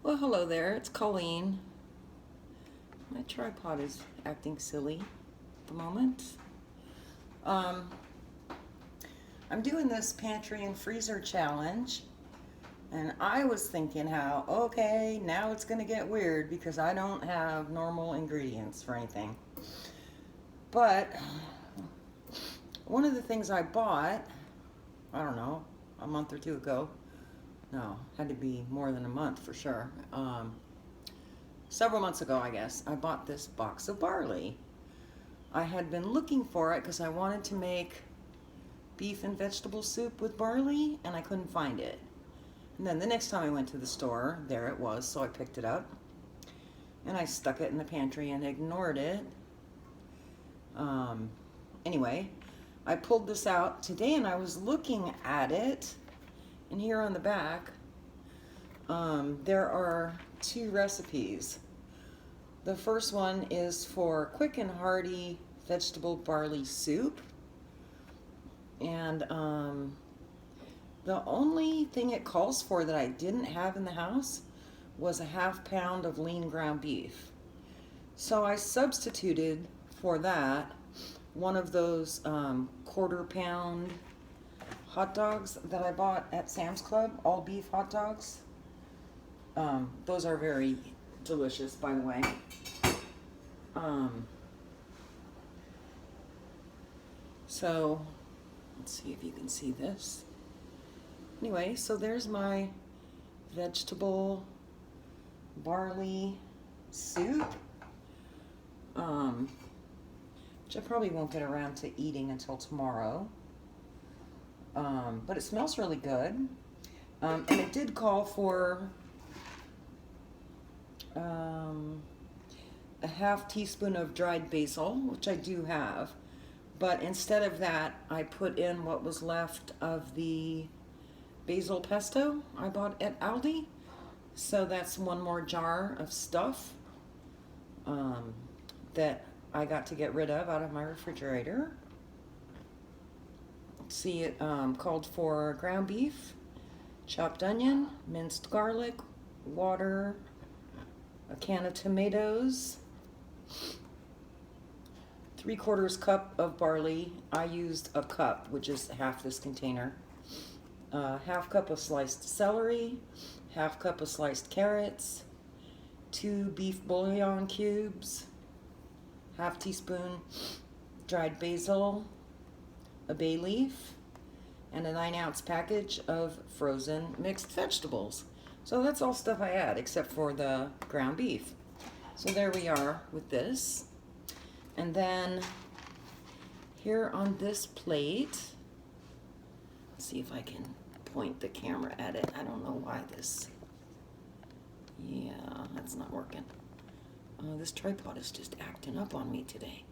Well, hello there, it's Colleen. My tripod is acting silly at the moment. Um, I'm doing this pantry and freezer challenge, and I was thinking how, okay, now it's gonna get weird because I don't have normal ingredients for anything. But one of the things I bought, I don't know, a month or two ago, no, had to be more than a month for sure. Several months ago, I guess, I bought this box of barley. I had been looking for it because I wanted to make beef and vegetable soup with barley, and I couldn't find it. And then the next time I went to the store, there it was, so I picked it up. And I stuck it in the pantry and ignored it. Anyway, I pulled this out today and I was looking at it, and here on the back, there are two recipes. The first one is for quick and hearty vegetable barley soup, and the only thing it calls for that I didn't have in the house was a ½ pound of lean ground beef. So I substituted for that one of those ½ pound hot dogs that I bought at Sam's Club, all beef hot dogs. Those are very delicious, by the way. So let's see if you can see this. Anyway, so there's my vegetable barley soup, which I probably won't get around to eating until tomorrow. But it smells really good. And it did call for a ½ teaspoon of dried basil, which I do have. But instead of that, I put in what was left of the basil pesto I bought at Aldi. So that's one more jar of stuff that I got to get rid of out of my refrigerator. See, it called for ground beef, chopped onion, minced garlic, water, a can of tomatoes, 3/4 cup of barley. I used a cup, which is half this container. ½ cup of sliced celery, ½ cup of sliced carrots, 2 beef bouillon cubes, ½ teaspoon dried basil, a bay leaf, and a 9-ounce package of frozen mixed vegetables. So that's all stuff I add except for the ground beef. So there we are with this. And then here on this plate, let's see if I can point the camera at it. I don't know why this, yeah, that's not working. This tripod is just acting up on me today.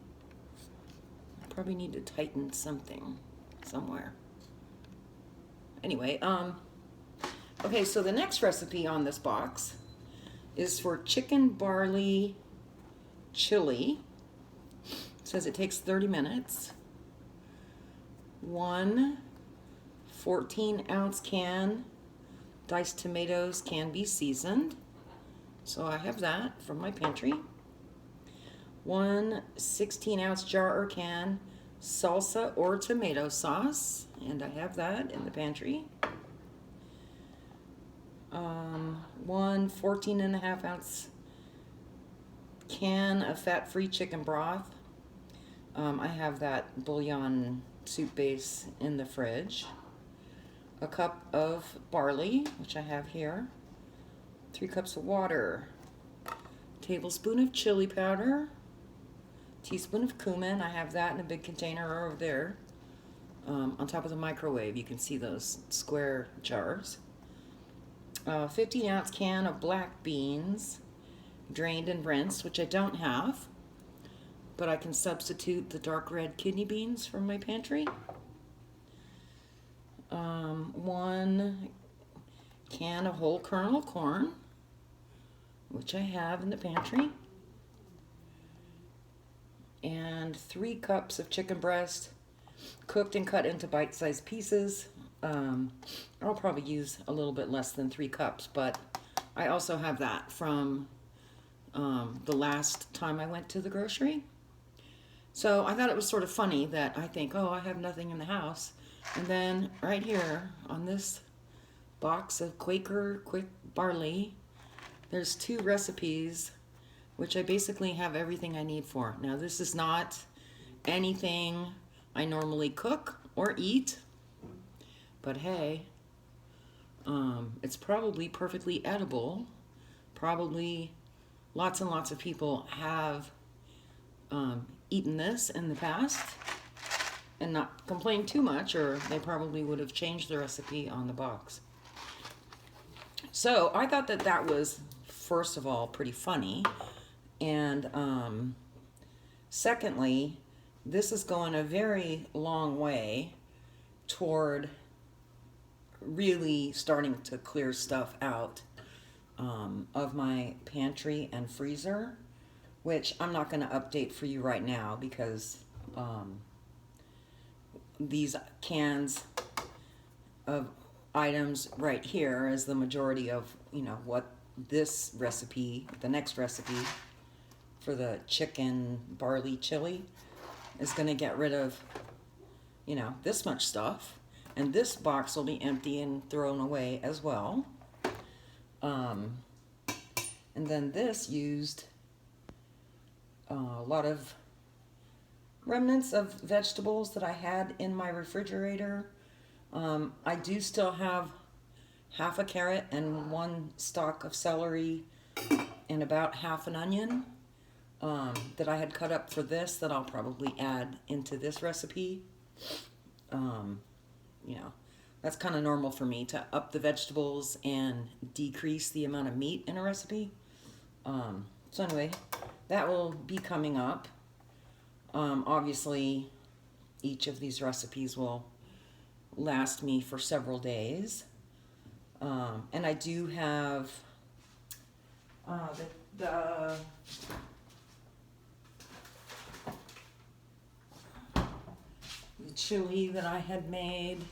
I probably need to tighten something somewhere. Anyway, okay, so the next recipe on this box is for chicken barley chili. It says it takes 30 minutes. 1 14-ounce can diced tomatoes can be seasoned. So I have that from my pantry. 1 16-ounce jar or can salsa or tomato sauce, and I have that in the pantry. 1 14.5-ounce can of fat-free chicken broth. I have that bouillon soup base in the fridge. A cup of barley, which I have here. 3 cups of water. Tablespoon of chili powder. Teaspoon of cumin. I have that in a big container over there. On top of the microwave, you can see those square jars. 15-ounce can of black beans, drained and rinsed, which I don't have, but I can substitute the dark red kidney beans from my pantry. 1 can of whole kernel corn, which I have in the pantry. And 3 cups of chicken breast, cooked and cut into bite-sized pieces. I'll probably use a little bit less than 3 cups, but I also have that from the last time I went to the grocery. So I thought it was sort of funny that I think, oh, I have nothing in the house. And then right here on this box of Quaker Quick Barley, there's 2 recipes, which I basically have everything I need for. Now, this is not anything I normally cook or eat, but hey, it's probably perfectly edible. Probably lots and lots of people have eaten this in the past and not complained too much, or they probably would have changed the recipe on the box. So I thought that that was, first of all, pretty funny, and secondly, this is going a very long way toward really starting to clear stuff out of my pantry and freezer, which I'm not going to update for you right now because these cans of items right here is the majority of, you know, what this recipe, the next recipe for the chicken barley chili is going to get rid of, you know, this much stuff. And this box will be empty and thrown away as well. And then this used a lot of remnants of vegetables that I had in my refrigerator. I do still have half a carrot and 1 stalk of celery and about half an onion that I had cut up for this that I'll probably add into this recipe. You know, that's kind of normal for me to up the vegetables and decrease the amount of meat in a recipe. So anyway, that will be coming up. Obviously, each of these recipes will last me for several days. And I do have the chili that I had made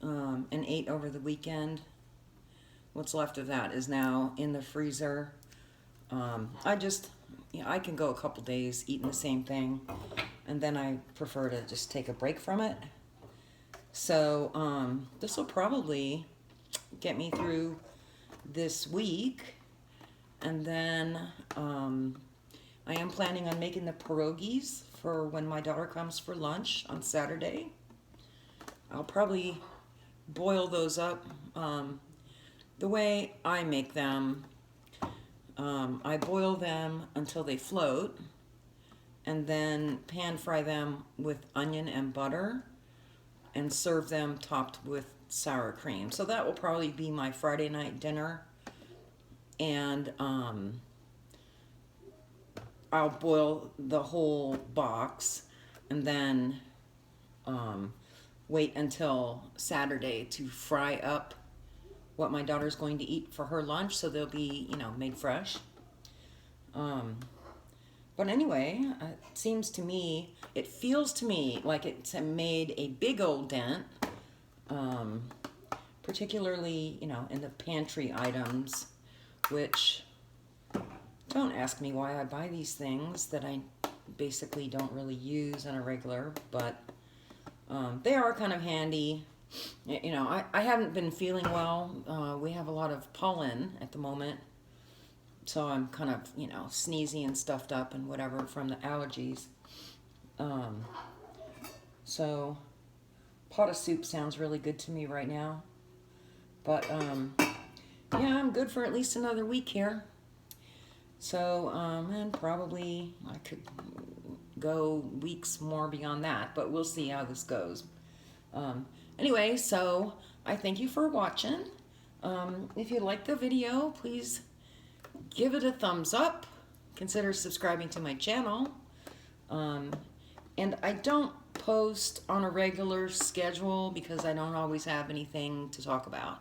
and ate over the weekend. What's left of that is now in the freezer. I can go a couple days eating the same thing, and then I prefer to just take a break from it. So this will probably get me through this week, and then I am planning on making the pierogies for when my daughter comes for lunch on Saturday. I'll probably boil those up the way I make them. I boil them until they float and then pan fry them with onion and butter and serve them topped with sour cream. So that will probably be my Friday night dinner. And I'll boil the whole box and then wait until Saturday to fry up what my daughter's going to eat for her lunch, so they'll be, you know, made fresh. But anyway, it feels to me like it's made a big old dent, particularly, you know, in the pantry items, which, don't ask me why I buy these things that I basically don't really use on a regular, but they are kind of handy. You know, I haven't been feeling well. We have a lot of pollen at the moment, so I'm kind of, you know, sneezy and stuffed up and whatever from the allergies. So pot of soup sounds really good to me right now. But yeah, I'm good for at least another week here. So, and probably I could go weeks more beyond that, but we'll see how this goes. Anyway, so I thank you for watching. If you like the video, please give it a thumbs up. Consider subscribing to my channel. And I don't post on a regular schedule because I don't always have anything to talk about.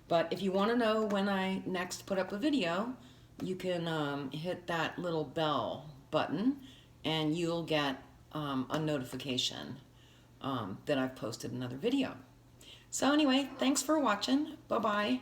But if you want to know when I next put up a video, you can hit that little bell button and you'll get a notification that I've posted another video. So anyway, thanks for watching. Bye-bye.